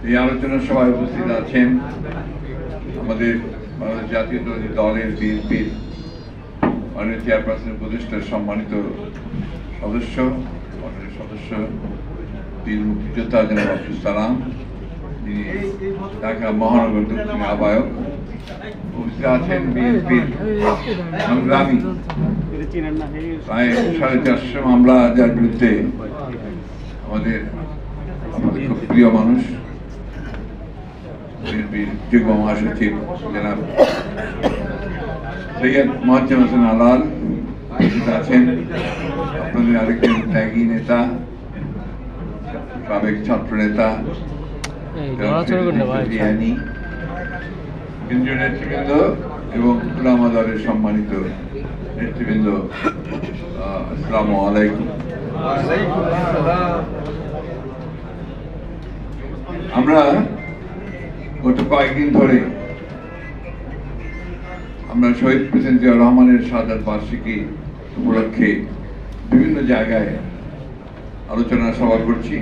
এই আলোচনা সভায় উপস্থিত আছেন আমাদের বাংলাদেশ জাতীয়তাবাদী দলের বিএনপির মাননীয় চেয়ারপারসন উপদেষ্টার সম্মানিত সদস্য মন্ডলীর সদস্য বীর মুক্তিযোদ্ধা জনাব আব্দুল সালাম, যিনি ঢাকা মহানগর দক্ষিণ আহ্বায়ক। উপস্থিত আছেন বিএনপির সংগ্রামী প্রায় 450 মামলা, যার বিরুদ্ধে আমাদের খুব প্রিয় মানুষ বিএনপির যুগ্ম মহাসচিব জনাব সৈয়দ মোয়াজ্জেম হোসেন আলাল আছেন, আপনাদের আরেকজন ত্যাগী নেতা, সাবেক ছাত্র নেতা কেন্দ্রীয় নেতৃবৃন্দ এবং উলামা দলের সম্মানিত নেতৃবৃন্দ, আসসালামু আলাইকুম। আমরা গত কয়েকদিন ধরে আমরা শহীদ প্রেসিডেন্ট জিয়াউর রহমানের শাহাদাত বার্ষিকী উপলক্ষে বিভিন্ন জায়গায় আলোচনা সভা করছি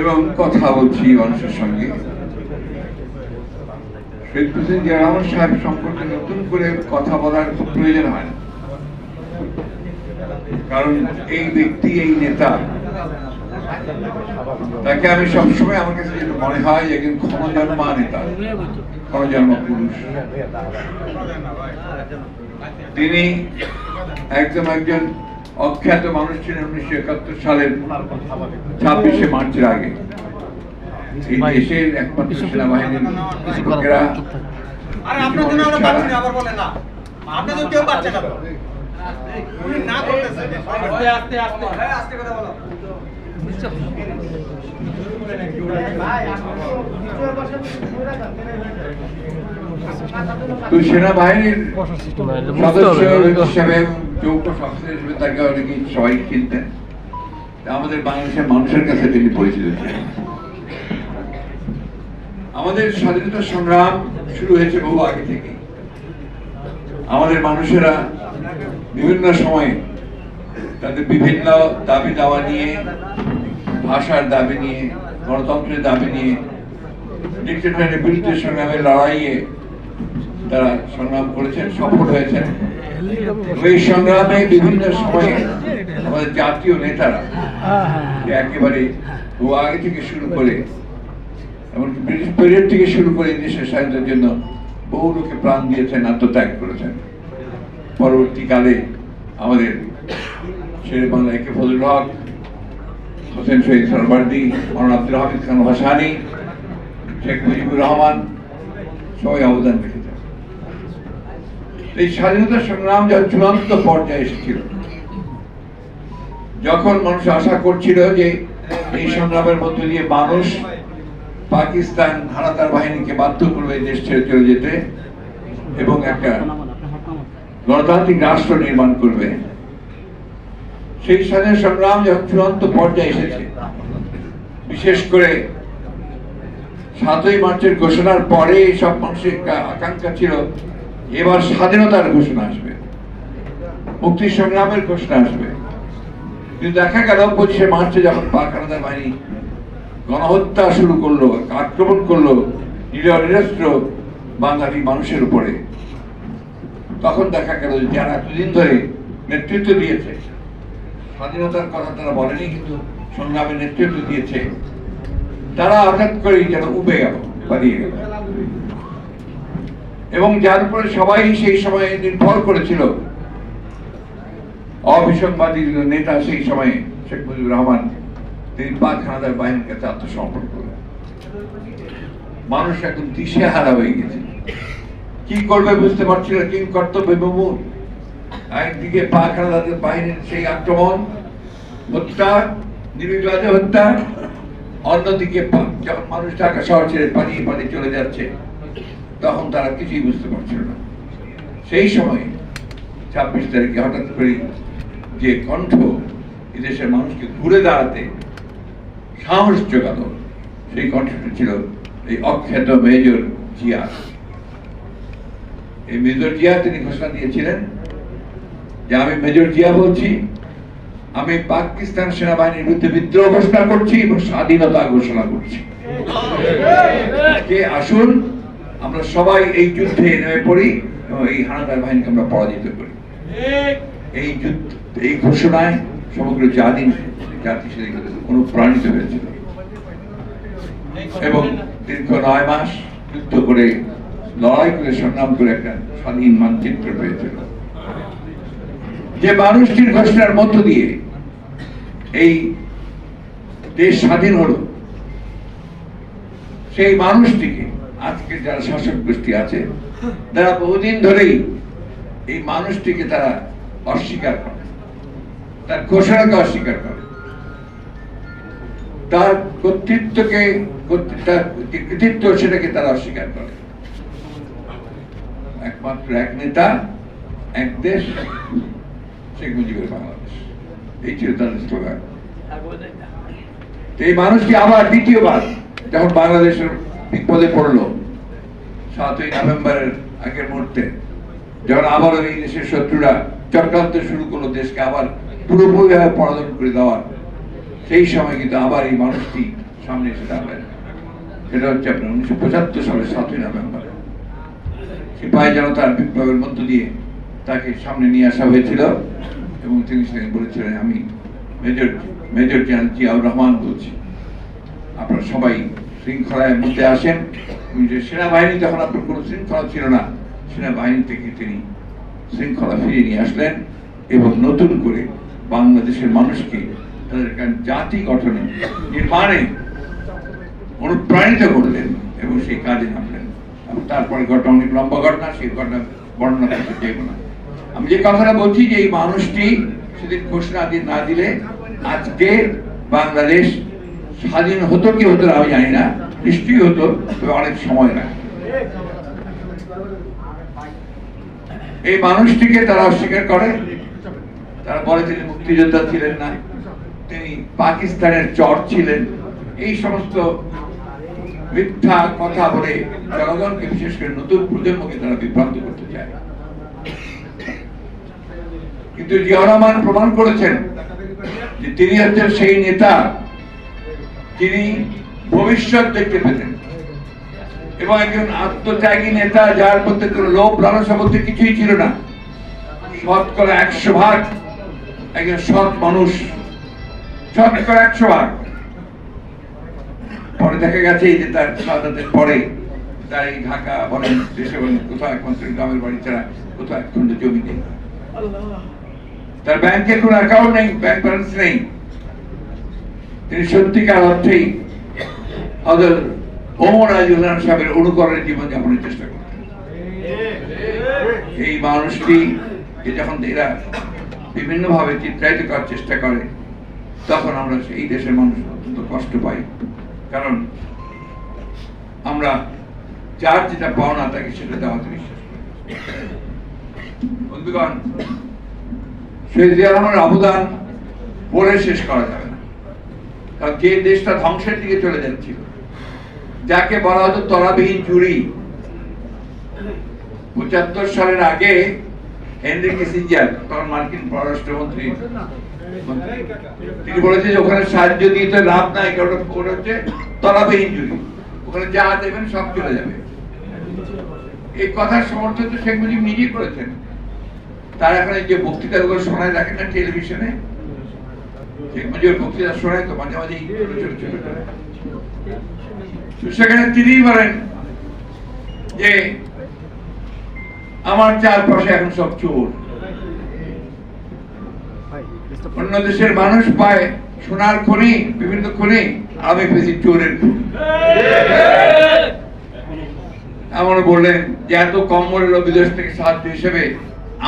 এবং কথা বলছি মানুষের সঙ্গে। শহীদ প্রেসিডেন্ট জিয়াউর রহমান সাহেব সম্পর্কে নতুন করে কথা বলার প্রয়োজন হয় না, কারণ এই ব্যক্তি, এই নেতা, তাকে আমি সবসময় আমার কাছে যেটা মনে হয় একজন ক্ষমজন্মা নেতা, ক্ষমজন্মা পুরুষ। তিনি একজন অখ্যাত মানুষ ছিলেন 1971 সালের 26শে মার্চের আগে। এই দেশের একমাত্র সেনাবাহিনীর লোকেরা তো সেনাবাহিনীর সদস্য হিসেবে, যৌথ সদস্য হিসেবে তাকে অনেকেই সবাই চিনতেন। আমাদের বাংলাদেশের মানুষের কাছে তিনি পরিচিত ছিলেন। আমাদের স্বাধীনতা সংগ্রাম শুরু হয়েছে বহু আগে থেকে। আমাদের মানুষেরা বিভিন্ন সময়ে তাদের বিভিন্ন দাবি দাওয়া নিয়ে, ভাষার দাবি নিয়ে, গণতন্ত্রের দাবি নিয়ে, ডিক্টেটরের বিরুদ্ধে সংগ্রামের লড়াইয়ে তারা সংগ্রাম করেছেন, সফল হয়েছেন। এই সংগ্রামে বিভিন্ন সময়ে আমাদের জাতীয় নেতারা একেবারে বহু আগে থেকে শুরু করে, এমনকি ব্রিটিশ পিরিয়ড থেকে শুরু করে দেশের স্বাধীনতার জন্য বহু লোকে প্রাণ দিয়েছেন, আত্মত্যাগ করেছেন। পরবর্তীকালে আমাদের শের বাংলা একে ফজলুল হক, হোসেন শহীদ সরওয়ার্দী, মৌলানা আব্দুল হামিদ খান ভাসানী, শেখ মুজিবুর রহমান সবাই অবদান রেখেছেন। এই স্বাধীনতা সংগ্রাম যখন চূড়ান্ত পর্যায়ে এসেছিল, যখন মানুষ আশা করছিল যে এই সংগ্রামের মধ্য দিয়ে মানুষ পাকিস্তান হানাদার বাহিনীকে বাধ্য করবে দেশ ছেড়ে চলে যেতে এবং একটা গণতান্ত্রিক রাষ্ট্র নির্মাণ করবে, সেই স্বাধীনতা সংগ্রাম যখন চূড়ান্ত পর্যায়ে এসেছে, বিশেষ করে 7ই মার্চের ঘোষণার পরে সব মানুষের আকাঙ্ক্ষা ছিল এবার স্বাধীনতার ঘোষণা আসবে, মুক্তি সংগ্রামের ঘোষণা আসবে। কিন্তু দেখা গেল 25শে মার্চে যখন পাক হানাদার বাহিনী গণহত্যা শুরু করলো, আক্রমণ করলো নিরস্ত্র বাঙালি মানুষের উপরে, তখন দেখা গেল যারা এতদিন ধরে নেতৃত্ব দিয়েছে, স্বাধীনতার কথা তারা বলেনি কিন্তু সংগ্রামের নেতৃত্ব দিয়েছে, তারা হঠাৎ করেই যেন উবে গেল, পালিয়ে গেল। এবং যার উপরে সবাই সেই সময়ে নির্ভর করেছিল, অবিসংবাদী নেতা সেই সময়ে শেখ মুজিবুর রহমান, তিনি পাক হানাদার বাহিনীর কাছে আত্মসমর্পণ করলেন। মানুষ এখন দিশেহারা হয়ে গেছে, কি করবে বুঝতে পারছিল, কি কর্তব্য বিমূঢ়। একদিকে পাক হানাদার বাহিনীর সেই আক্রমণ, হত্যা, নির্বিবাদে হত্যা, অন্যদিকে যখন মানুষ ঢাকা শহর ছেড়ে পালিয়ে চলে যাচ্ছে, তখন তারা কিছুই বুঝতে পারছিল না। সেই সময় 26 তারিখে হঠাৎ করে যে কণ্ঠ এদেশের মানুষকে ঘুরে দাঁড়াতে সাহস জোগালো, সেই কণ্ঠটি ছিল এই অখ্যাত মেজর জিয়া। এই মেজর জিয়া তিনি ঘোষণা দিয়েছিলেন যে আমি মেজর জিয়া বলছি, আমি পাকিস্তান সেনাবাহিনীর বিরুদ্ধে বিদ্রোহ ঘোষণা করছি এবং স্বাধীনতা ঘোষণা করছি। আসুন আমরা সবাই এই যুদ্ধে নেমে পড়ি এবং এই হানাদার বাহিনীকে আমরা পরাজিত করি। এই যুদ্ধ, এই ঘোষণায় সমগ্র জাতি সেদিন অনুপ্রাণিত হয়েছিল এবং দীর্ঘ 9 মাস যুদ্ধ করে লড়াই করে সংগ্রাম করে একটা স্বাধীন মানচিত্র পেয়েছিল। যে মানুষটির ঘোষণার মধ্য দিয়ে এই দেশ স্বাধীন হলো, সেই মানুষটিকে আজকে যারা শাসক গোষ্ঠী আছে তারা বহুদিন ধরেই এই মানুষটিকে তারা অস্বীকার করে, তার ঘোষণাকে অস্বীকার করে, তার কর্তৃত্বকে, তার কৃতিত্ব সেটাকে তারা অস্বীকার করে। একমাত্র এক নেতা, এক দেশ, শেখ মুজিবের বাংলাদেশ, এই ছিল তাদের স্লোগান। এই মানুষটি আবার দ্বিতীয়বার যখন বাংলাদেশের বিপদে পড়লো 7ই নভেম্বরের আগের মুহূর্তে, যখন আবারও এই দেশের শত্রুরা চক্রান্ত শুরু করলো দেশকে আবার পুরোপুরিভাবে পরাধীন করে দেওয়ার, সেই সময় কিন্তু আবার এই মানুষটি সামনে এসে দাঁড়ালেন। সেটা হচ্ছে আপনার 1975 সালের 7ই নভেম্বর সিপাহী জনতার বিপ্লবের মধ্য দিয়ে তাকে সামনে নিয়ে আসা হয়েছিল এবং তিনি সেদিন বলেছিলেন, আমি মেজর জেনারেল জিয়াউর রহমান বলছি, আপনারা সবাই শৃঙ্খলার মধ্যে আসেন। সেনাবাহিনী তখন আপনার কোনো শৃঙ্খলা ছিল না, সেনাবাহিনী থেকে তিনি শৃঙ্খলা ফিরিয়ে নিয়ে আসলেন এবং নতুন করে বাংলাদেশের মানুষকে তাদের জাতি গঠনে নির্মাণে অনুপ্রাণিত করলেন এবং সেই কাজে নামলেন। তারপরে ঘটনা অনেক লম্বা ঘটনা, সেই ঘটনা বর্ণনা করতে চাইব না। আমি যে কথাটা বলছি যে এই মানুষটি সেদিন ঘোষণা না দিলে আজকে বাংলাদেশ স্বাধীন হতো কি হতো আমি জানি না, নিশ্চয়ই হতো, তবে অনেক সময় লাগে। এই মানুষটিকে তারা অস্বীকার করে, তারা বলে তিনি মুক্তিযোদ্ধা ছিলেন না, তিনি পাকিস্তানের চর ছিলেন, এই সমস্ত মিথ্যা কথা বলে জনগণকে, বিশেষ করে নতুন প্রজন্মকে তারা বিভ্রান্ত করতে চায়। কিন্তু জিয়াউর রহমান প্রমাণ করেছেন যে তিনি হচ্ছেন সেই নেতা যিনি ভবিষ্যৎ দেখতে পেতেন এবং একজন আত্মত্যাগী নেতা যার মধ্যে কোনো লোভ লালসা বলতে কিছুই ছিল না। শতকরা 100% একজন সৎ মানুষ, শতকরা 100%। পরে দেখা গেছে যে তার শাহাদাতের পরে তার এই ঢাকা বলেন, দেশে বলেন, কোথাও একমাত্র গ্রামের বাড়ি ছাড়া কোথাও এক খন্ড জমি নেই, তার ব্যাংকে কোনো অ্যাকাউন্ট নেই, ব্যাংক ব্যালেন্স নেই। তিনি সত্যিকার অর্থেই হযরত ওমর রাদিয়াল্লাহু সাহেবের অনুকরণে জীবনযাপনের চেষ্টা করতেন। এই মানুষটি যখন এরা বিভিন্নভাবে চিত্রায়িত করার চেষ্টা করে, তখন আমরা এই দেশের মানুষ অত্যন্ত কষ্ট পাই, কারণ আমরা যার যেটা পাওনা তাকে সেটা দেওয়াতে বিশ্বাস করি। বন্ধুগণ, শহীদ জিয়া রহমানের অবদান বলে শেষ করা যাবে না, কারণ যে দেশটা ধ্বংসের দিকে চলে যাচ্ছিল, যাকে বলা হতো তলাবিহীন চুরি, 75 সালের আগে হেনরি কিসিঞ্জার, তখন মার্কিন পররাষ্ট্রমন্ত্রী, তিনি বলেছেন যে ওখানে সাহায্য দিয়ে তো লাভ নাই, কারণ ওটা হচ্ছে তলাবিহীন চুরি, ওখানে যা দেবেন সব চলে যাবে। এই কথার সমর্থন তো শেখ মুজিব নিজেই করেছেন। তার এখানে যে বক্তৃতাগুলো শোনায় দেখেন না টেলিভিশনে, শেখ মুজিবের বক্তৃতা শোনায় তো মাঝে মাঝে সেখানে তিনি বলেন যে আমার চারপাশে এখন সব চোর, অন্য দেশের মানুষ পায় সোনার খনি, বিভিন্ন খনি, আমি পেয়েছি চোরের খনি। এমন বললেন যে এত কম মূল্য বিদেশ থেকে সাহায্য হিসেবে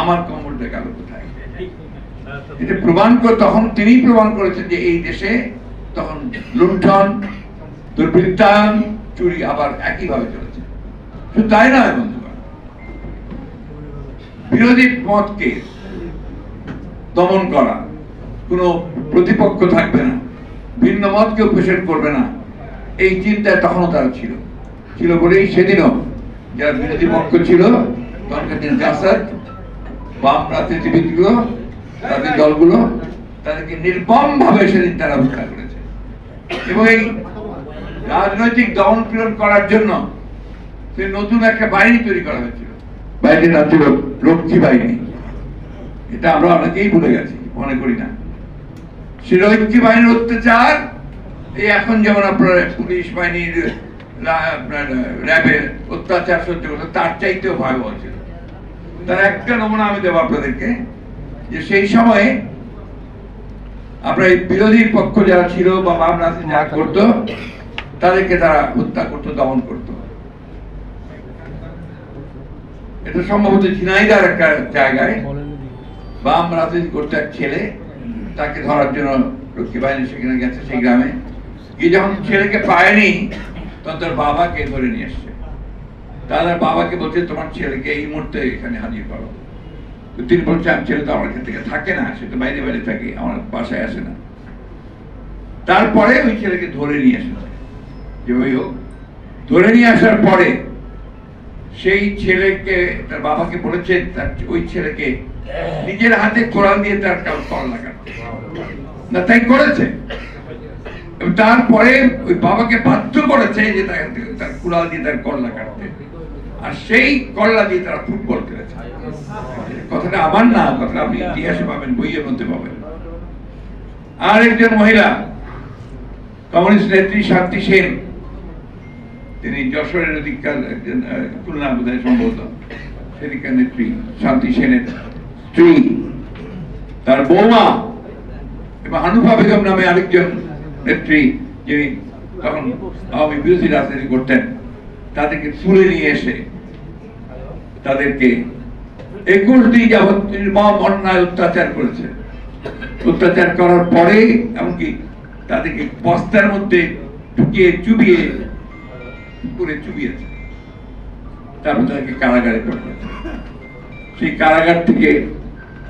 আমার কম মূল্য গেল কোথায়? এটা প্রমাণ করে তখন তিনি প্রমাণ করেছেন যে এই দেশে তখন লুণ্ঠন, দুর্বৃত্তায়ন, চুরি আবার একইভাবে চলেছে। শুধু তাই নয় বন্ধুগণ, বিরোধী মতকে দমন করা, কোনো প্রতিপক্ষ থাকবে না, ভিন্ন মতকে উপেক্ষা করবে না, এই চিন্তায় তখনও তারা ছিল বলেই সেদিনও যারা বিরোধী পক্ষ ছিল তখনকার দিন জাসাদ, বাম রাজনীতিবিদগুলো, তাদের দলগুলো তাদেরকে নির্মম ভাবে সেদিন তারা হত্যা করেছে। এবং এই রাজনৈতিক দমন পীড়ন করার জন্য সে নতুন একটা বাহিনী তৈরি করা হয়েছিল, বাহিনীর নাম ছিল রক্ষী বাহিনী। এটা আমরা অনেকেই ভুলে গেছি, মনে করি না। সে রক্ষী বাহিনীর অত্যাচার এই এখন যেমন আপনার পুলিশ বাহিনীর র্যাবের অত্যাচার সহ্য করতে, তার চাইতেও ভয়াবহ ছিল। তার একটা নমুনা আমি দেবো আপনাদেরকে, যে সেই সময়ে আপনার বিরোধী পক্ষ যারা ছিল বা বাম রাজনীতি যারা করতো তাদেরকে তারা হত্যা করতো, দমন করতো। এটা সম্ভবত ঝিনাইদার একটা জায়গায় বাম রাজনীতি করতে এক ছেলে, তাকে ধরার জন্য রক্ষী বাহিনী সেখানে গেছে সেই গ্রামে গিয়ে, যখন ছেলেকে পায়নি তখন তার বাবাকে ধরে নিয়ে এসছে। তার বাবাকে বলছে তোমার ছেলেকে এই মুহূর্তে এখানে হাজির করো। তিনি বলছেন ছেলে তো আমার এখান থেকে থাকে না, সে তো বাইরে বাইরে থাকে, আমার বাসায় আসে না। তারপরে ওই ছেলেকে ধরে নিয়ে এসেছে, যেভাবে হোক ধরে নিয়ে আসার পরে সেই ছেলেকে তার বাবাকে বলেছে তার ওই ছেলেকে নিজের হাতে কোড়াল দিয়ে তার কল্লা কাটতে, না তাই করেছে। তারপরে ওই বাবাকে বাধ্য করেছে যে তার কুড়াল দিয়ে তার কল্লা কাটতে, আর সেই কল্লা দিয়ে তারা ফুটবল খেলেছে। কথাটা আমার না, কথাটা আপনি ইতিহাসে পাবেন, বইয়ের মধ্যে পাবেন। আর একজন মহিলা কমিউনিস্ট নেত্রী শান্তি সেন, তিনি যশোরের অধিকার একজন খুলনা বোধহয় সম্ভবত সেদিকার নেত্রী শান্তি সেনের স্ত্রী, তার বৌমা এবং হানুফা বেগম নামে আরেকজন নেত্রী, যিনি তখন আওয়ামী বিরোধী রাজনীতি করতেন, তাদেরকে তুলে নিয়ে এসে তাদেরকে 21 দিন যাবৎ নির্মম অন্যায় অত্যাচার করেছে। অত্যাচার করার পরে এমনকি তাদেরকে বস্তার মধ্যে ঢুকিয়ে চুবিয়ে পুরে চুবিয়েছে, তারপর তাদেরকে কারাগারে পাঠিয়েছে। সেই কারাগার থেকে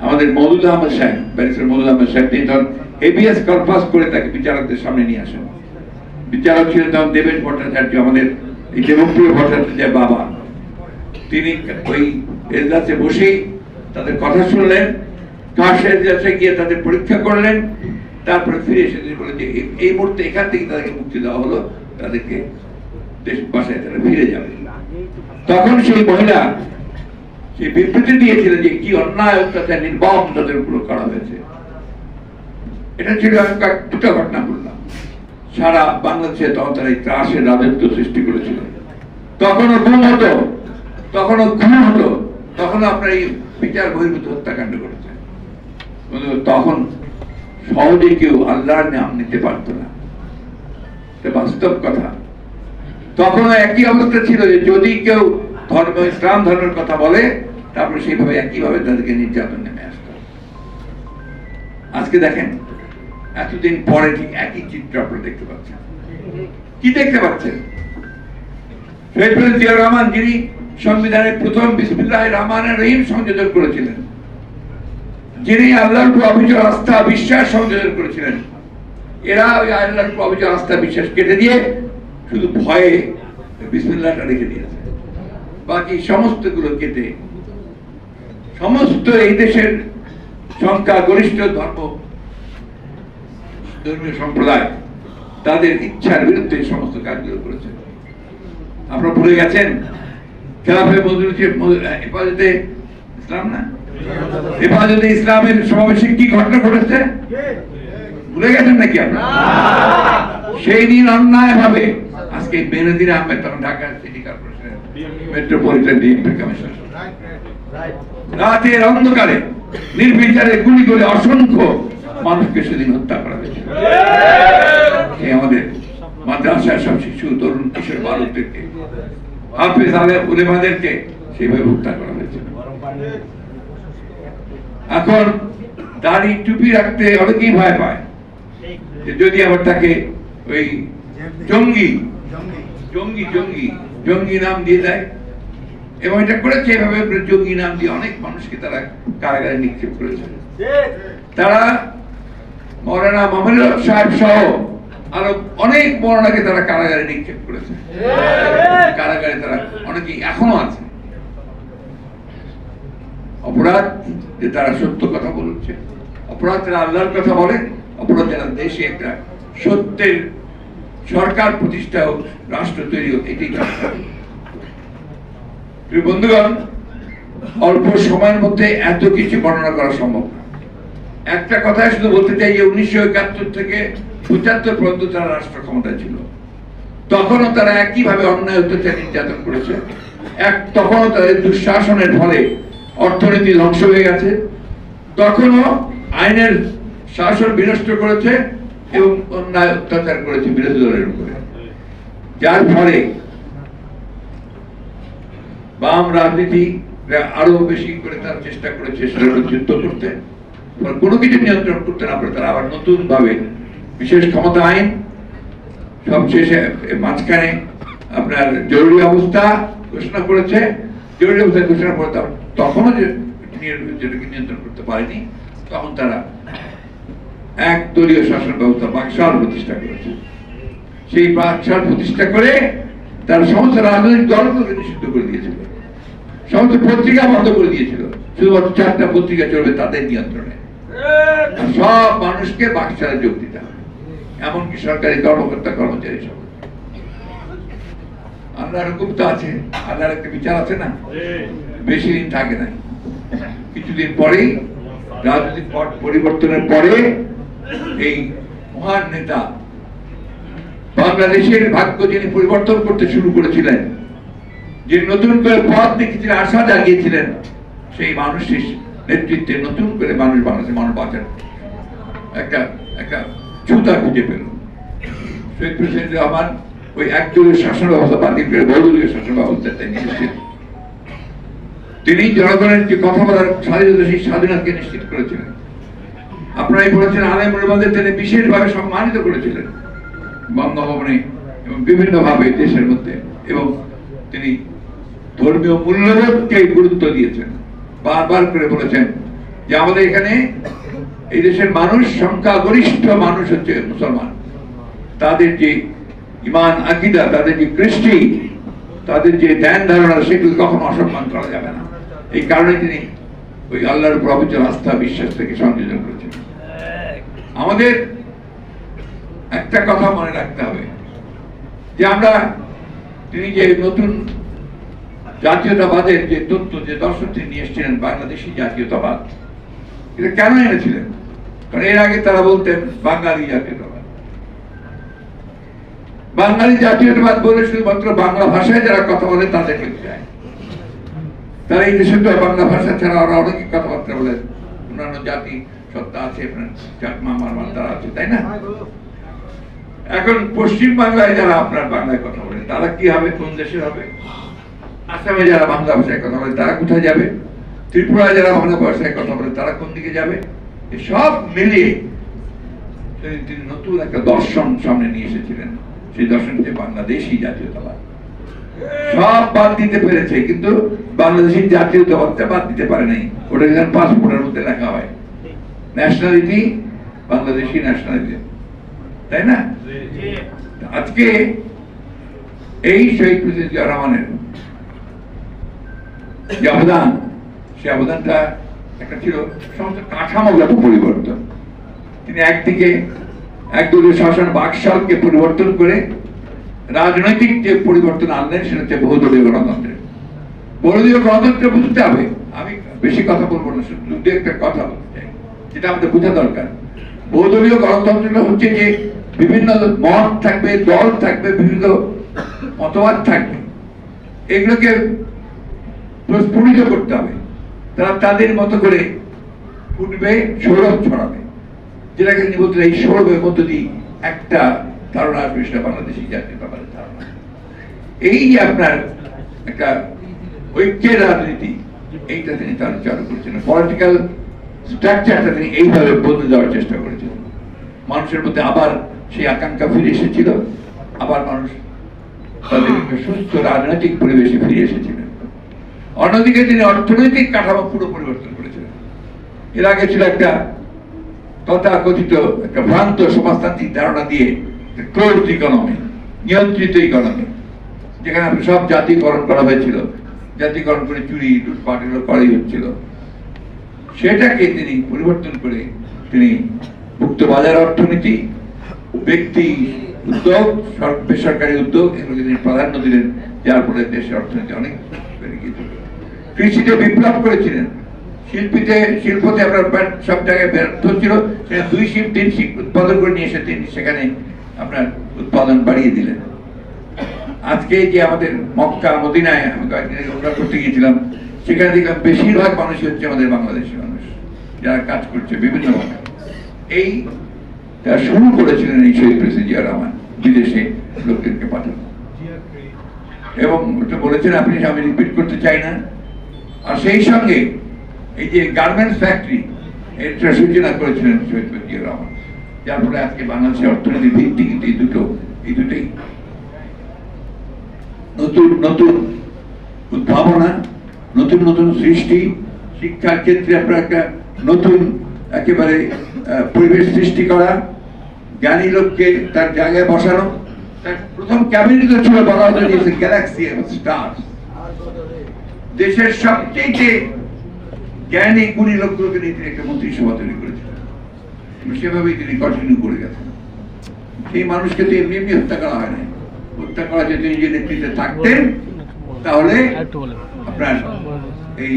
আমাদের মওদুদ আহমদ সাহেব, ব্যারিস্টার মওদুদ আহমদ সাহেব, তিনি তখন হেভিয়াস কর্পাস করে তাকে বিচারকদের সামনে নিয়ে আসেন। বিচারক ছিলেন তখন দেবেশ ভট্টাচার্য, আমাদের এই দেবপ্রিয় ভট্টাচার্যের বাবা। তিনি ওই এজলাসে বসেই তাদের কথা শুনলেন, কাশের এজলাসে গিয়ে তাদের পরীক্ষা করলেন, তারপরে ফিরে এসে তিনি বলেন যে এই মুহূর্তে এখান থেকে তাদেরকে মুক্তি দেওয়া হলো, তাদেরকে দেশ বাসায় তারা ফিরে যাবে। তখন সেই মহিলা সেই বিবৃতি দিয়েছিলেন যে কি অন্যায় অত্যাচার নির্মম তাদের উপর করা হয়েছে। এটা ছিল দুটো ঘটনা বললাম। সারা বাংলাদেশে তখন তারা এই ত্রাসের রাজত্ব সৃষ্টি করেছিল। তখনও গুম হতো, তখনও খুন হতো, তখনও আপনার এই বিচার বহির্ভূত হত্যাকাণ্ড করেছে। তখন সহজে কেউ আল্লাহর নাম নিতে পারত না, এটা বাস্তব কথা। তখনও একই অবস্থা ছিল যে যদি কেউ ধর্ম ইসলাম ধর্মের কথা বলে তারপরে সেইভাবে একইভাবে তাদেরকে নির্যাতন নেমে আসত। আজকে দেখেন এতদিন পরে ঠিক একই চিত্র আপনারা দেখতে পাচ্ছেন। কি দেখতে পাচ্ছেন? শহীদ প্রেসিডেন্ট জিয়াউর রহমান, যিনি সংবিধানের প্রথম বিসমিল্লাহির রহমানির রহিম সংযোজন করেছিলেন, যিনি আল্লাহর উপর অবিচল আস্থা বিশ্বাস সংযোজন করেছিলেন, এরা ওই আল্লাহর উপর অবিচল আস্থা বিশ্বাস কেটে দিয়ে শুধু ভয়ে বিসমিল্লাহটা রেখে দিয়েছে। বাকি সমস্ত গুলো কেটে সমস্ত এই দেশের সংখ্যা গরিষ্ঠ ধর্মীয় সম্প্রদায় তাদের ইচ্ছার বিরুদ্ধে সমস্ত কাজগুলো করেছে। আপনারা ভুলে গেছেন হেফাজতে ইসলাম না, হেফাজতে ইসলামের সমাবেশে কি ঘটনা ঘটেছে ভুলে গেছেন নাকি আপনারা? সেই দিন অন্যায় ভাবে আজকে বেনজির আহমেদ, তখন ঢাকা সিটি কর্পোরেশনের মেট্রোপলিটন ডিএমপি কমিশনার, রাতের অন্ধকারে নির্বিচারে গুলি করে অসংখ্য মানুষকে সেদিন হত্যা করা হয়েছে। আমাদের মাদ্রাসার সব শিশু, তরুণ, কিশোর বালকদেরকে, হাফেজ আলেম উলেমাদেরকে সেইভাবে হত্যা করা হয়েছে। এখন দাড়ি টুপি রাখতে অনেকেই ভয় পায়, যদি আবার তাকে ওই জঙ্গি জঙ্গি জঙ্গি জঙ্গি নাম দিয়ে দেয়। এবং এটা করেছে এভাবে জঙ্গি নাম দিয়ে অনেক মানুষকে তারা কারাগারে নিক্ষেপ করেছে। তারা মৌলানা মামুনুল হক সাহেব সহ আরো অনেক মৌলানাকে তারা কারাগারে নিক্ষেপ করেছে। কারাগারে তারা অনেকেই এখনো আছে। অপরাধ যে তারা সত্য কথা বলছে, অপরাধ যারা আল্লাহর কথা বলেন, অপরাধ যারা দেশে একটা সত্যের সরকার প্রতিষ্ঠা হোক, রাষ্ট্র তৈরি হোক, এটাই দরকার। প্রিয় বন্ধুগণ, অল্প সময়ের মধ্যে এত কিছু বর্ণনা করা সম্ভব না। একটা কথা শুধু বলতে চাই যে 1971 থেকে 75 পর্যন্ত তারা রাষ্ট্র ক্ষমতা ছিল। তখনও তারা একইভাবে অন্যায় অত্যাচার নির্যাতন করেছে। তখনও তাদের দুঃশাসনের ফলে অর্থনীতি ধ্বংস হয়ে গেছে। তখনও আইনের শাসন বিনষ্ট করেছে এবং অন্যায় অত্যাচার করেছে বিরোধী দলের উপরে, যার ফলে বাম রাজনীতি আরো বেশি করে তারা চেষ্টা করেছে যুদ্ধ করতে, কোনো কিছু নিয়ন্ত্রণ করতে না পারে তারা আবার নতুন ভাবে বিশেষ ক্ষমতা আইন, সবশেষে মাঝখানে আপনার জরুরি অবস্থা ঘোষণা করেছে। জরুরি অবস্থা ঘোষণা করে তখনও যেটাকে নিয়ন্ত্রণ করতে পারেনি, তখন তারা এক দলীয় শাসন ব্যবস্থা বাকশাল প্রতিষ্ঠা করেছে। সেই বাকশাল প্রতিষ্ঠা করে তারা সমস্ত রাজনৈতিক দলগুলোকে নিষিদ্ধ করে দিয়েছিল, সমস্ত পত্রিকা বন্ধ করে দিয়েছিল, শুধুমাত্র 4টা পত্রিকা চলবে তাদের নিয়ন্ত্রণে, সব মানুষকে বাকশালে যোগ দিতে হবে, এমনকি সরকারি কর্মকর্তা কর্মচারী সব। আল্লাহর হুকুম তো আছে, আল্লাহর একটা বিচার আছে না, বেশি দিন থাকে না। কিছুদিন পরেই রাজনৈতিক পট পরিবর্তনের পরে এই মহান নেতা বাংলাদেশের ভাগ্য যিনি পরিবর্তন করতে শুরু করেছিলেন, যে নতুন করে পথ দেখেছিলেন, আশা জাগিয়েছিলেন, সেই মানুষের নেতৃত্বে নতুন করে বাংলাদেশের মানুষ বাঁচার একটা ছুতা খুঁজে পেল। শহীদ প্রেসিডেন্ট রহমান ওই একদলীয় শাসন ব্যবস্থা বাতিল করে বহুদলীয় শাসন ব্যবস্থাটা নিয়ে এসেছেন। তিনি জনগণের যে কথা বলার স্বাধীনতা, সেই স্বাধীনতাকে নিশ্চিত করেছিলেন। আপনারাই বলেছেন, আলেম ওলামাদের তিনি বিশেষভাবে সম্মানিত করেছিলেন বঙ্গভবনে এবং বিভিন্ন ভাবে দেশের মধ্যে, এবং তিনি ধর্মীয় মূল্যবোধকে গুরুত্ব দিয়েছেন। বারবার করে বলেছেন যে আমাদের এখানে এই দেশের মানুষ, সংখ্যাগরিষ্ঠ মানুষ হচ্ছে মুসলমান, তাদের যে ইমান আকীদা, তাদের যে কৃষ্টি, তাদের যে ধ্যান ধারণা, সেগুলো কখনো অসম্মান করা যাবে না। এই কারণে তিনি ওই আল্লাহর উপর অবিচল আস্থা বিশ্বাস থেকে সংযোজন করেছেন। আমাদের একটা কথা মনে রাখতে হবে যে আমরা, তিনি যে নতুন জাতীয়তাবাদের যে তত্ত্ব, যে দর্শন তিনি নিয়ে এসেছিলেন, বাংলাদেশি জাতীয়তাবাদ, এটা কেন এনেছিলেন? কারণ এর আগে তারা বলতেন বাঙালি জাতীয়তাবাদ। বাঙালি জাতীয়তাবাদ বলে শুধুমাত্র বাংলা ভাষায় যারা কথা বলে তাদেরকে বোঝায়। তারা এই দেশে তো বাংলা ভাষা ছাড়া আরো অনেক কথাবার্তা বলে, অন্যান্য জাতি সত্তা আছে, চাকমা মারমা তারা আছে, তাই না? এখন পশ্চিম বাংলায় যারা আপনার বাংলায় কথা বলে তারা কি হবে, কোন দেশের হবে? আসামে যারা বাংলা ভাষায় কথা বলে তারা কোথায় যাবে? ত্রিপুরায় যারা বাংলা ভাষায় কথা বলে তারা কোন দিকে যাবে? সব মিলিয়ে তিনি নতুন একটা দর্শন সামনে নিয়ে এসেছিলেন। সেই দর্শন হচ্ছে বাংলাদেশি জাতীয়তাবাদ। সব বাদ দিতে পেরেছে, কিন্তু বাংলাদেশি জাতীয়তাবাদটা বাদ দিতে পারে নাই। ওটা যেন পাসপোর্টের মধ্যে লেখা হয়, ন্যাশনালিটি বাংলাদেশি ন্যাশনালিটি, তাই না? আজকে এই শহীদ প্রেসিডেন্ট জিয়া রহমানের যে অবদান, সে অবদানটা একটা ছিল সমস্ত কাঠামোগত পরিবর্তন। তিনি একদিকে একদলীয় শাসন বাকশালকে পরিবর্তন করে রাজনৈতিক যে পরিবর্তন আনলেন, সেটা হচ্ছে বহুদলীয় গণতন্ত্রের। বহুদলীয় গণতন্ত্র বুঝতে হবে, আমি বেশি কথা বলবো না, শুধু দু একটা কথা বলতে চাই যেটা আমাদের বোঝা দরকার। বহুদলীয় গণতন্ত্রটা হচ্ছে যে বিভিন্ন মত থাকবে, দল থাকবে, বিভিন্ন মতবাদ থাকবে, এগুলোকে প্রস্ফুটিত করতে হবে। তারা তাদের মতো করে ফুটবে, সৌরভ ছড়াবে, যেটাকে তিনি বলতেন এই সৌরভের মধ্য দিয়ে একটা ধারণা আসবে, সেটা বাংলাদেশি জাতীয়তাবাদের ধারণা। এই যে আপনার একটা ঐক্যের রাজনীতি, এইটা তিনি তার চালু করেছিলেন। পলিটিক্যাল স্ট্রাকচারটা তিনি এইভাবে বদলে দেওয়ার চেষ্টা করেছিলেন। মানুষের মধ্যে আবার সেই আকাঙ্ক্ষা ফিরে এসেছিল, আবার মানুষ তাদের সুস্থ রাজনৈতিক পরিবেশে ফিরে এসেছিলেন। অন্যদিকে তিনি অর্থনৈতিক কাঠামো পুরো পরিবর্তন করেছিলেন। এর আগে ছিল একটা তথাকথিত একটা ভ্রান্ত সমাজতান্ত্রিক ধারণা দিয়ে ক্লোজড ইকোনমি, নিয়ন্ত্রিত ইকোনমি, যেখানে সব জাতীয়করণ করা হয়েছিল, জাতীয়করণ করে চুরি লুটপাট এগুলো করাই হচ্ছিল। সেটাকে তিনি পরিবর্তন করে তিনি মুক্ত বাজার অর্থনীতি, ব্যক্তি উদ্যোগ, বেসরকারি উদ্যোগ এগুলোকে তিনি প্রাধান্য দিলেন, যার ফলে দেশের অর্থনীতি অনেক বেড়ে গিয়েছিল। কৃষিতে বিপ্লব করেছিলেন, শিল্পতে আপনার সব জায়গায় ব্যর্থ ছিল, সেখানে 2 শিফট 3 শিফট উৎপাদন করে নিয়ে এসে তিনি সেখানে আপনার উৎপাদন বাড়িয়ে দিলেন। আজকে যে আমাদের মক্কা মদিনায় আমি কয়েকদিন আগে উমরা করতে গিয়েছিলাম, সেখানে দেখলাম বেশিরভাগ মানুষই হচ্ছে আমাদের বাংলাদেশি মানুষ, যারা কাজ করছে বিভিন্ন ভাবে। এই শুরু করেছিলেন এই শহীদ প্রেসিডেন্ট জিয়া রহমান, বিদেশে লোকদেরকে পাঠানো, এবং বলেছেন আপনি, আমি রিপিট করতে চাই না। আর সেই সঙ্গে এই যে গার্মেন্টস ফ্যাক্টরি, এটা সূচনা করেছিলেন শহীদ প্রেসিডেন্ট জিয়া রহমান, যার ফলে আজকে বাংলাদেশের অর্থনীতির ভিত্তি কিন্তু এই দুটোই নতুন নতুন উদ্ভাবনা, নতুন নতুন সৃষ্টি, শিক্ষার ক্ষেত্রে আপনার একটা নতুন একেবারে পরিবেশ সৃষ্টি করা, জ্ঞানী লোককে তার জায়গায় বসানো। তার প্রথম ক্যাবিনেট ছিল বলা হতো যে গ্যালাক্সি স্টার, দেশের সবচেয়ে জ্ঞানী গুণী লোকগুলোকে নিয়ে তিনি একটা মন্ত্রিসভা তৈরি করেছিলেন, সেভাবেই তিনি কন্টিনিউ করে গেছেন। সেই মানুষকে তো এমনি এমনি হত্যা করা হয় না, হত্যা করা যদি তিনি যে নেতৃত্বে থাকতেন, তাহলে আপনার এই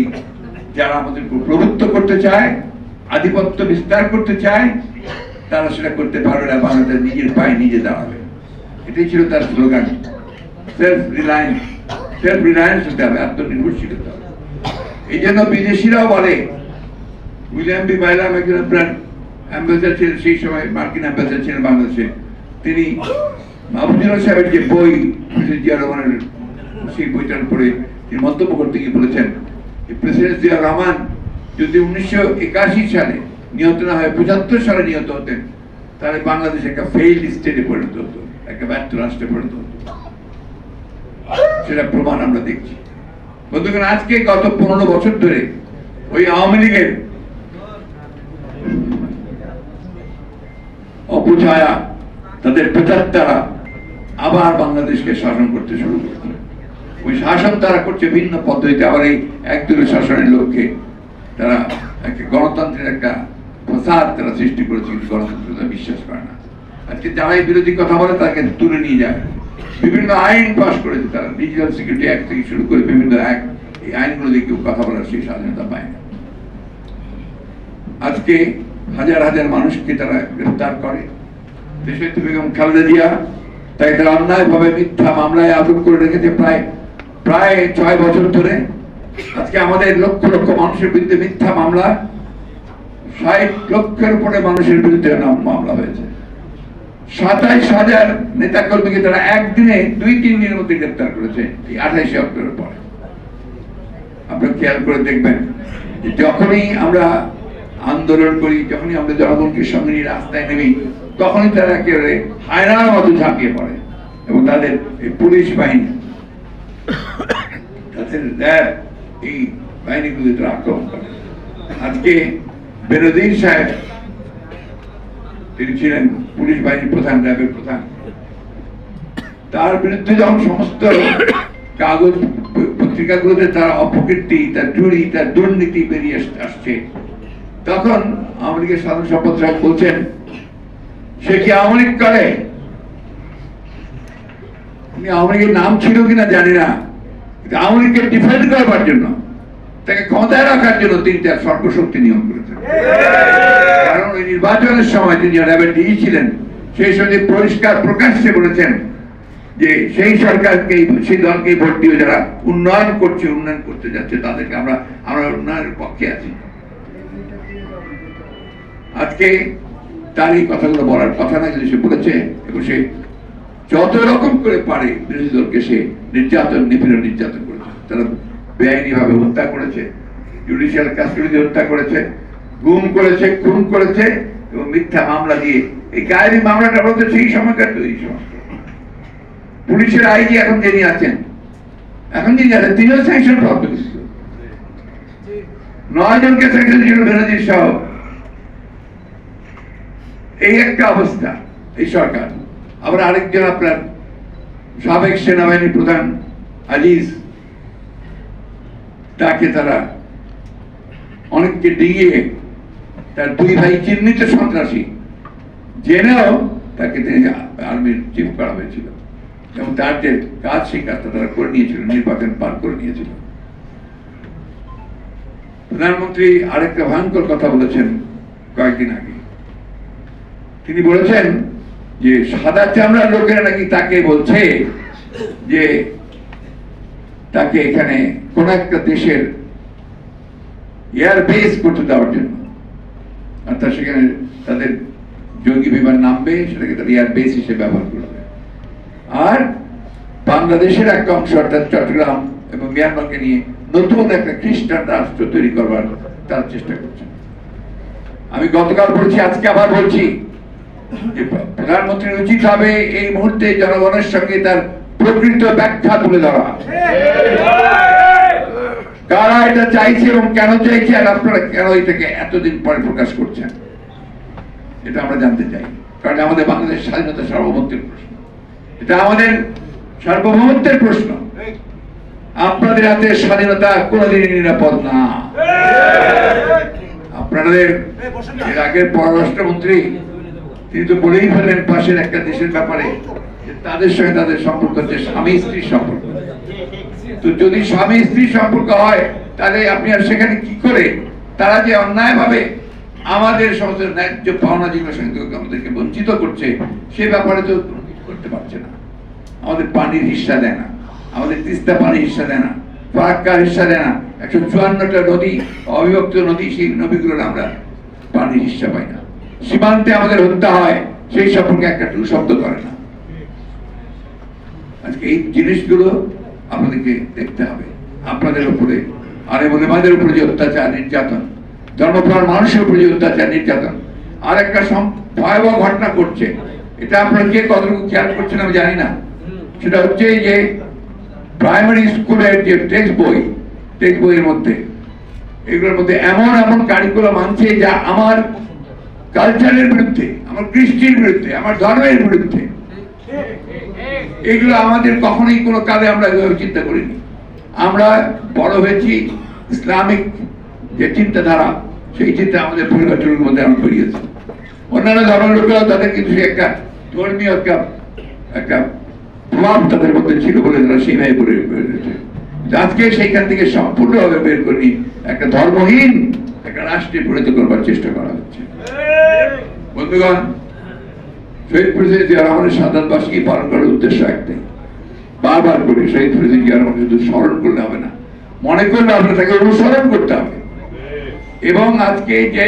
যারা আমাদের প্রভুত্ব করতে চায়, আধিপত্য বিস্তার করতে চায়, তারা সেটা করতে পারবে না, বাংলাদেশ নিজের পায়ে নিজে দাঁড়াবে। এটাই ছিল তার স্লোগান, সেলফ রিলায়েন্স হতে হবে, আত্মনির্ভরশীল হতে হবে। এই জন্য বিদেশিরাও বলে, উইলিয়াম বি বাইলাম একজন আপনার অ্যাম্বাসেডর ছিলেন, সেই সময় মার্কিন অ্যাম্বাসেডর ছিলেন বাংলাদেশে, তিনি মাহফুজুল্লাহ সাহেবের যে বই জিয়া রহমানের, সেই বইটার উপরে তিনি মন্তব্য করতে গিয়ে বলেছেন যে প্রেসিডেন্ট জিয়া রহমান যদি 1981 সালে নিহত না হয়, 75 সালে নিহত হতেন, তাহলে বাংলাদেশ একটা ফেইল্ড স্টেটে পরিণত হতো, একটা ব্যর্থ রাষ্ট্রে পরিণত হতো। সেটা প্রমাণ আমরা দেখছি। বন্ধুগণ, আজকে গত 15 বছর ধরে ওই আওয়ামী লীগের অপছায়া, তাদের প্রেতাত্মারা আবার বাংলাদেশকে শাসন করতে শুরু করেছে। ওই শাসন তারা করছে ভিন্ন পদ্ধতিতে, আবার এই একদলীয় শাসনের লক্ষ্যে তারা একটা গণতন্ত্রের একটা ফসাদ তারা সৃষ্টি করেছে, কিন্তু গণতন্ত্র বিশ্বাস করে না। আজকে যারা এই বিরোধী কথা বলে তাকে তুলে নিয়ে যায়, বিভিন্ন আইন পাস করেছে তারা, ডিজিটাল সিকিউরিটি অ্যাক্ট থেকে শুরু করে বিভিন্ন অ্যাক্ট, এই আইনগুলো দিয়ে কেউ কথা বলার সেই স্বাধীনতা পায় না। আজকে হাজার হাজার মানুষকে তারা গ্রেফতার করে। দেশনেত্রী বেগম খালেদা জিয়া, তাই তারা অন্যায়ভাবে মিথ্যা মামলায় আটক করে রেখেছে প্রায় 6 বছর ধরে। আজকে আমাদের লক্ষ লক্ষ মানুষের বিরুদ্ধে মিথ্যা মামলা, 60 লক্ষের উপরে মানুষের বিরুদ্ধে মামলা হয়েছে। 27,000 নেতা কর্মীকে তারা একদিনে 2-3 দিনের মধ্যে গ্রেফতার করেছে, এই 28 অক্টোবর পরে। আপনারা খেয়াল করে দেখবেন, যখনই আমরা আন্দোলন করি, যখনই আমরা জনগণকে সঙ্গে নিয়ে রাস্তায় নেমি, তখনই তারা একেবারে হায়নার মতো ঝাঁপিয়ে পড়ে, এবং তাদের এই পুলিশ বাহিনী, তাদের র্যাব, এই বাহিনীগুলি তারা আক্রমণ করে। আজকে বেনজির সাহেব, তিনি ছিলেন পুলিশ বাহিনীর প্রধান, র্যাবের প্রধান, তার বিরুদ্ধে যখন সমস্ত কাগজ পত্রিকাগুলোতে তার অপকীর্তি, তার চুরি, তার দুর্নীতি বেরিয়ে আসছে, তখন আওয়ামী লীগের সাধারণ সম্পাদক সাহেব বলছেন, সে কি আওয়ামী লীগ করে? আওয়ামী লীগের নাম ছিল কিনা জানি না, আওয়ামী লীগকে ডিফেন্ড করবার জন্য, তাকে ক্ষমতায় রাখার জন্য তিনি তার সর্বশক্তি নিয়োগ করেছেন। কারণ ওই নির্বাচনের সময় তিনি র্যাবের ডিজি ছিলেন, সেই সঙ্গে পরিষ্কার প্রকাশ্যে বলেছেন যে সেই সরকারকে, সেই দলকে ভোট দিয়ে যারা উন্নয়ন করতে যাচ্ছে, তাদেরকে আমরা উন্নয়নের পক্ষে আছি। আজকে তার এই কথাগুলো বলার কথা না, যদি সে বলেছে, এবং সে যত রকম করে পারে বিরোধী দলকে সে নির্যাতন করেছে। তারা বেআইনি ভাবে হত্যা করেছে, জুডিশিয়াল কাস্টডিতে হত্যা করেছে, গুম করেছে, খুন করেছে, এবং মিথ্যা মামলা দিয়ে, এই গায়েবী মামলাটা বলতে সেই সময়কার তৈরি সমস্ত পুলিশের আইজি এখন যিনি আছেন, তিনিও স্যাংশন প্রাপ্ত ছিল, 9 জনকে স্যাংশন ছিল বেনজির সহ। এই একটা অবস্থা এই সরকার। আবার আরেকজন আপনার সাবেক সেনাবাহিনীর প্রধান আজিজ, তাকে তারা অনেককে ডিঙিয়ে তার দুই ভাই চিহ্নিত সন্ত্রাসী জেনেও তাকে তিনি আর্মির চিফ করা হয়েছিল এবং তার যে কাজ সেই কাজটা তারা করে নিয়েছিল, নির্বাচন পার করে নিয়েছিল। প্রধানমন্ত্রী আরেকটা ভয়ঙ্কর কথা বলেছেন কয়েকদিন আগে। তিনি বলেছেন যে সাদা চামড়ার লোকেরা নাকি তাকে বলছে যে তাকে এখানে কোন একটা দেশের এয়ার বেস করতে দেওয়ার জন্য, অর্থাৎ সেখানে তাদের জঙ্গি বিমান নামবে, সেটাকে তারা এয়ার বেস হিসেবে ব্যবহার করবে। আর বাংলাদেশের একটা অংশ অর্থাৎ চট্টগ্রাম এবং মিয়ানমারকে নিয়ে নতুন একটা খ্রিস্টান রাষ্ট্র তৈরি করবার তার চেষ্টা করছে। আমি গতকাল বলছি, আজকে আবার বলছি যে প্রধানমন্ত্রীর উচিত হবে এই মুহূর্তে জনগণের সঙ্গে তার প্রকৃত ব্যাখ্যা তুলে ধরা, কারা এটা চাইছে এবং কেন চাইছে, আর আপনারা কেন এটাকে এতদিন পরে প্রকাশ করছেন, এটা আমরা জানতে চাই। কারণ আমাদের বাংলাদেশ স্বাধীনতা সার্বভৌমত্বের প্রশ্ন, এটা আমাদের সার্বভৌমত্বের প্রশ্ন। আপনাদের হাতে স্বাধীনতা কোনদিনই নিরাপদ না। আপনাদের এর আগের পররাষ্ট্রমন্ত্রী তিনি তো বলেই ফেলেন পাশের একটা দেশের ব্যাপারে তাদের সঙ্গে তাদের সম্পর্ক হচ্ছে স্বামী স্ত্রীর সম্পর্ক। তো যদি স্বামী স্ত্রীর সম্পর্ক হয় তাহলে আপনি আর সেখানে কি করে তারা যে অন্যায় ভাবে আমাদের সমস্ত ন্যায্য পাওনা যেগুলো সঙ্গে আমাদেরকে বঞ্চিত করছে সে ব্যাপারে তো করতে পারছে না। আমাদের পানির হিস্সা দেয় না, আমাদের তিস্তা পানির হিস্সা দেয় না, ফারাক্কার হিস্সা দেয় না। 154টা নদী, অবিভক্ত নদী, সেই নদীগুলোর আমরা পানির হিস্সা পাই না। সীমান্তে আমাদের হত্যা হয়, সেই সম্পর্কে একটা টু শব্দ করে না। আজকে এই জিনিসগুলো আপনাদেরকে দেখতে হবে। আপনাদের উপরে আলেমুলামাদের উপরে যে অত্যাচার নির্যাতন, ধর্মপ্রাণ মানুষের উপরে যে অত্যাচার নির্যাতন, আর একটা ভয়াবহ ঘটনা করছে, এটা আপনারা কে কতটুকু খেয়াল করছেন আমি জানি না। সেটা হচ্ছে যে প্রাইমারি স্কুলের যে টেক্সট বইয়ের মধ্যে এগুলোর মধ্যে এমন এমন কারিকুলাম আনছে যা আমার কালচারের বিরুদ্ধে, আমার কৃষ্টির বিরুদ্ধে, আমার ধর্মের বিরুদ্ধে। এগুলো আমাদের কখনোই কোনো কালে আমরা চিন্তা করিনি। আমরা বড় হয়েছি ইসলামিক যে চিন্তাধারা, সেই চিন্তা আমাদের পরিবারের মধ্যে আমরা বেরিয়েছি। অন্যান্য ধর্মের লোকেরাও তাদের কিন্তু সে একটা ধর্মীয় একটা প্রভাব তাদের মধ্যে ছিল বলে তারা সেইভাবে বেরিয়েছে। আজকে সেইখান থেকে সম্পূর্ণভাবে বের করি একটা ধর্মহীন একটা রাষ্ট্রে পরিণত করবার চেষ্টা করা হচ্ছে। বন্ধুগণ, শহীদ প্রেসিডেন্ট জিয়া রহমানের শাহাদাত বার্ষিকী পালন করার উদ্দেশ্য একটাই, বারবার করে শহীদ প্রেসিডেন্ট জিয়া রহমানকে শুধু স্মরণ করলে হবে না, মনে করলে হবে না, তাকে অনুসরণ করতে হবে। এবং আজকে যে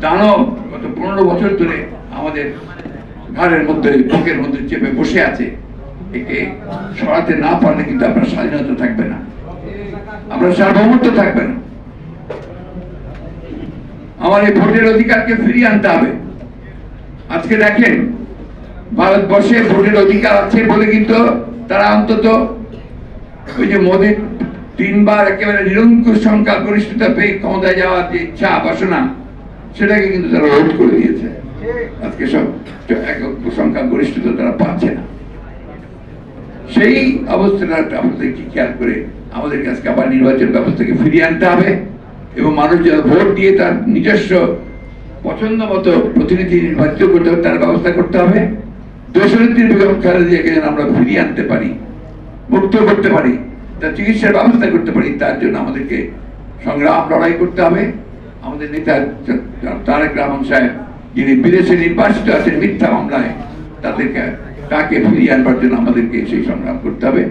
দানব গত 15 বছর ধরে আমাদের ঘাড়ের মধ্যে, বুকের মধ্যে চেপে বসে আছে, একে সরাতে না পারলে কিন্তু আপনার স্বাধীনতা থাকবে না, আপনার সার্বভৌমত্ব থাকবে না। আমার এই ভোটের অধিকারকে ফিরিয়ে আনতে হবে। আজকে দেখেন ভারতবর্ষে ভোটের অধিকার আছে বলে কিন্তু তারা অন্তত ওই যে মোদীর 3 বার একেবারে নিরঙ্কুশ সংখ্যা গরিষ্ঠতা পেয়ে ক্ষমতায় যাওয়ার যে ইচ্ছা বাসনা, সেটাকে কিন্তু তারা রোধ করে দিয়েছে। আজকে সব একক সংখ্যা গরিষ্ঠতা তারা পাচ্ছে না। সেই অবস্থাটা আমাদের কি খেয়াল করে আমাদেরকে আজকে আবার নির্বাচন ব্যবস্থাকে ফিরিয়ে আনতে হবে এবং মানুষ যারা ভোট দিয়ে তার নিজস্ব পছন্দ মতো প্রতিনিধি নির্বাচিত করতে হবে, তার ব্যবস্থা করতে হবে। দেশনেত্রী বেগম খালেদা জিয়াকে যেন আমরা ফিরিয়ে আনতে পারি, মুক্ত করতে পারি, তার চিকিৎসার ব্যবস্থা করতে পারি, তার জন্য আমাদেরকে সংগ্রাম লড়াই করতে হবে। আমাদের নেতা তারেক রহমান সাহেব যিনি বিদেশে নির্বাসিত আছেন মিথ্যা মামলায়, তাকে ফিরিয়ে আনবার জন্য আমাদেরকে সেই সংগ্রাম করতে হবে।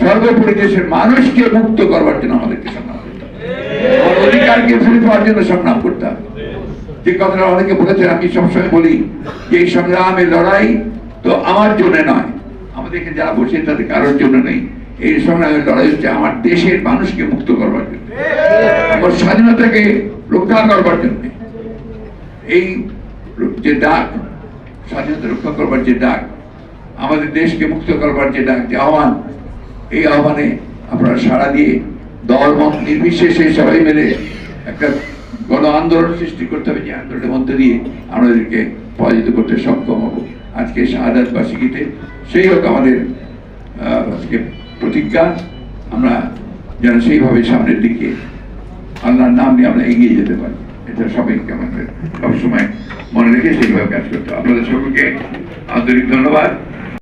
সর্বোপরি দেশের মানুষকে মুক্ত করবার জন্য আমাদেরকে সংগ্রাম করতে হবে, আমার অধিকারকে ফিরে পাওয়ার জন্য সংগ্রাম করতে হবে। যে কথাটা অনেকে বলেছেন, আমি সবসময় বলি যে এই সংগ্রামের লড়াই তো আমার জন্য নয়, আমাদেরকে যারা বসে তাদের কারোর জন্য নেই। এই সংগ্রামের লড়াই হচ্ছে আমার দেশের মানুষকে মুক্ত করবার জন্য, আমার স্বাধীনতাকে রক্ষা করবার জন্য। এই যে ডাক, স্বাধীনতা রক্ষা করবার যে ডাক, আমাদের দেশকে মুক্ত করবার যে ডাক, যে আহ্বান, এই আহ্বানে আপনারা সাড়া দিয়ে দলমত নির্বিশেষে সবাই মিলে একটা গণ আন্দোলন সৃষ্টি করতে হবে, যে আন্দোলনের মধ্যে দিয়ে আমাদেরকে পরাজিত করতে সক্ষম হব। আজকে শাহাদাত বার্ষিকীতে সেই হোক আমাদের আজকে প্রতিজ্ঞা, আমরা যেন সেইভাবে সামনের দিকে আল্লাহর নাম নিয়ে আমরা এগিয়ে যেতে পারি। এটা সবাইকে আমাদের সবসময় মনে রেখে সেইভাবে কাজ করতে হবে। আপনাদের সকলকে আন্তরিক ধন্যবাদ।